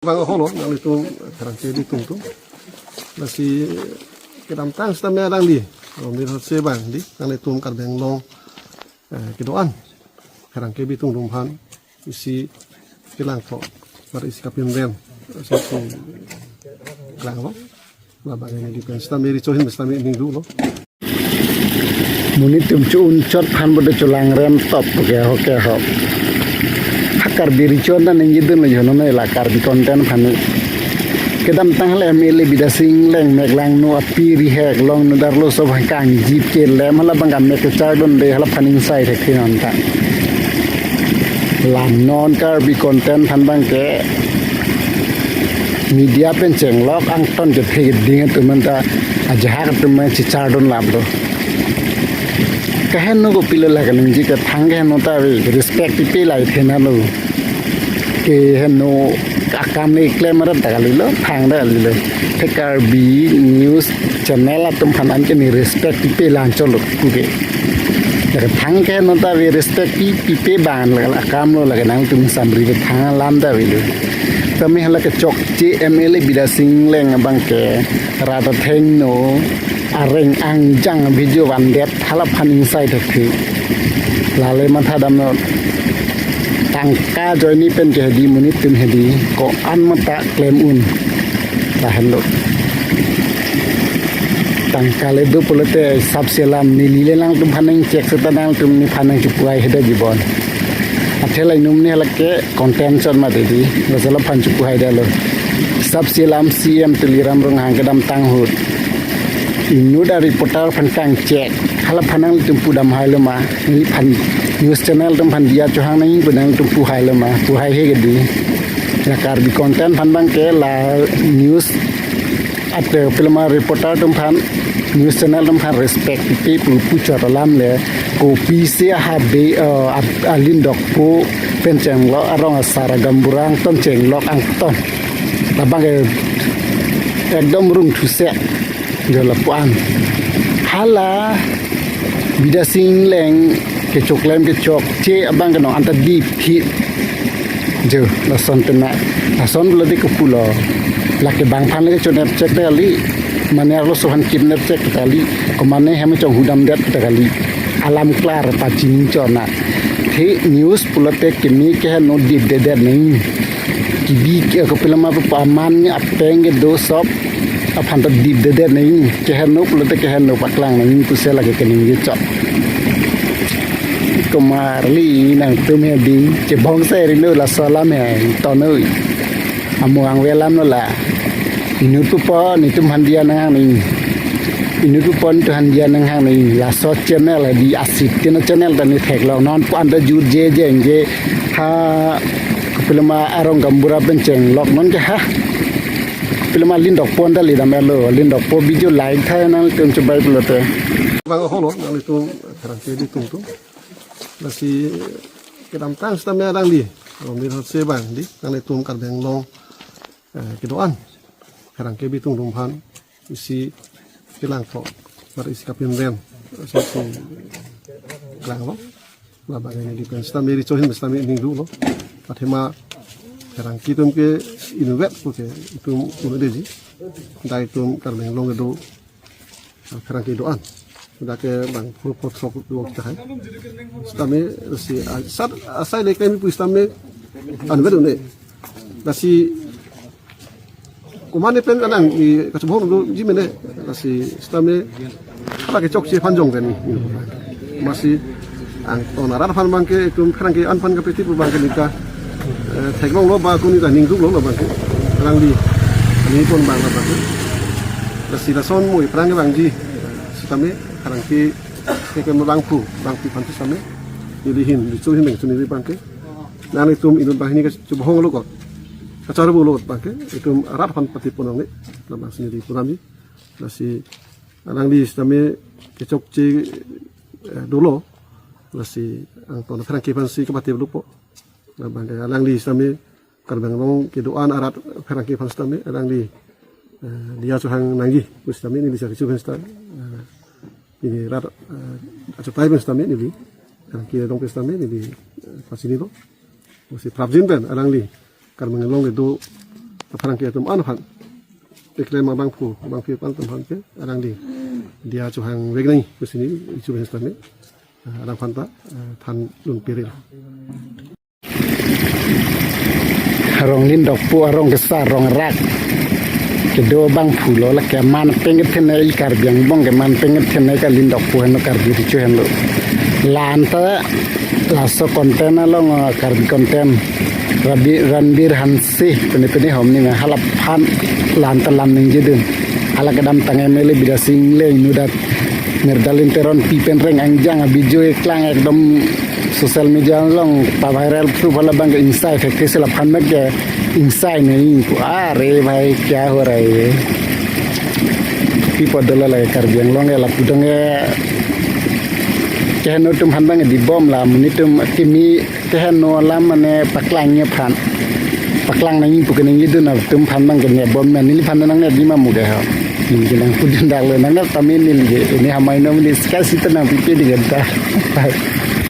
Vang holo nang itu kerangke di tung masih kedam tang stamnya dang di mir sebang di nang itu karbeng long kedoan kerangke bi tung rumhan isi kilang kok bar isi kapin rem satu kilang lo babanya di kan stamnya di cohin stamnya ini dulu Muni tumcu uncot pan bodo culang rem top oke hop hakar biri chona nengi dun jono no lakar di konten phanu kedam tangle mele bidasing leng meglang no apiri hek long no darlo so kang jeep ke le mala bangam me ke chardon de hala phaning sai thek thinon ta lam non kar bi konten phan bang ke media pen cheng lok ang ton je thek ding tu man ta ajahak tu me chi chardon labdo kahen no go pila lagan ji ka thang no ta respect pi lai thena no ke no akam le claim ra ta lo thang da le thekar bi news channel atum phanan ke ni respect pi lan cholo ku ke da thang ke no ta respect pi ban la akam lo lagan ang tum samri ke thang lam da wi lo kami hala ke chok mla bidasing leng bang ke rata theng no areng ang jang video wan det hala phaning sai thek lale matha dam no tangka joini pen ke di munit tum hedi ko an mata claim un tahan lo tangka le do polete sabselam ni lile lang tum phaning check setanang tum ni phanang chupai heda jibon athelai num ne halake content chon ma de di lazala phan chupai da lo sabselam cm teliram rong hang kedam tang hut inu da reporter phan kang check hala phanang tumpu dam hailama ni phan news channel tum phan dia chuhang nai benang tumpu hailama pu hai he gedi lakar bi content phan bang ke la news at filma reporter tum phan news channel tum phan respect pi pu choralam le ko pi se ha be alin dok pu pen cheng lo arong asara gamburang tom cheng lok ang ton labang ekdom rung thu se jala puan hala bidasing leng ke choklem ke chok che abang kano anta deep hit jo la son tena la son bladi ko pulo la ke bang phan le chonep check da ali mane arlo sohan kidnap check ta ali ko mane hem chong hudam det ta ali alam klar pa chin chona the news pulote kini ke no deep de nei ki bi ke ko pelama pa man apeng do sop aphan ta deep de nei ke no pulote ke no paklang nei tu se la ke kening ge chop Kumarli nang tumhe di che bong se ri no la sala me to no amuang welam no la inu tu po ni tum handia nang ni inu tu pon tu handia nang hang ni la so channel di asit tin channel ta ni thek lo non pan da ju je ha pelama arong gambura benceng lok non ke ha pelama lindok pon da li da melo lindok po video like tha nang tum chubai pulote vang holo nang itu kerangke di tung masih kedam tang stamnya dang di mir sebang di nang itu karbeng long kedoan kerangke bi tung rumhan isi kilang kok bar isi kapin rem satu kilang lo babanya di kan stamnya di cohin stamnya ini dulu pathema kerangke tum ke inwet ke itu udeji dai tum karbeng long do kerangke doan udah ke bang foto dua kita hai stame si sat asai le kami pu stame anu bedo ne nasi kumane pen anang i kacubong do jimene nasi stame ala ke chok che panjong kan masih ang onaran pan bangke tum kran ke an pan ke peti pu bangke nika theklong lo ba kuni ka ningdu lo bangke rang di ni pun bang apa tu nasi rason mui prang ke bangji stame karang ki ke bangpu pantu same dilihin dicuhin beng suni bangke nang itum idun bahini ke cubohong lo kok kacara bu lo bangke itum arab pan pati ponong ni nama sendiri punami nasi nang di same ke chokci dulu nasi ang ton karang ki pansi ke pati lupo bangke nang di same karbang long ke doan arat karang ki pansi same nang di dia suhang nanggi same ni bisa cubohong same ini rat acu tai ben stame ni kan ki dong stame ni di pasini lo masih prabjin ben arang li kar mengelong itu Parang ke tum anu han. Ikle ma bang pi pan tum han ke arang di. Dia chu hang wegnai kusini ichu ben stame. Arang phanta than lun piril. Rong lin dok pu rong kesar rong rak. Kedua bang pulo la ke man penget tenai kar biang bong ke man penget tenai ka lin dok pu hano kar bi chu hen lo. Lanta laso konten along kar bi konten. Ranbir Hansi peni homni nga halap han lanta lam ning jedun ala kadam tangai mele bida single nudat nerdalin teron pipen reng angjang bijo eklang ekdom sosial media long pa viral tu bala bang inside fakti se laphan mek ke inside nahi are bhai kya ho raha hai people dola la kar biang long la pudang kehno tum han bang di bom la munitum timi kehno la mane paklang nya phan paklang nang pu kening idun na tum phan bang ke bom na ni phan nang ne di ma mu ge ha ni nang pudin dak le nang tamin ni ini hamai no ni skasi tanang pipi di genta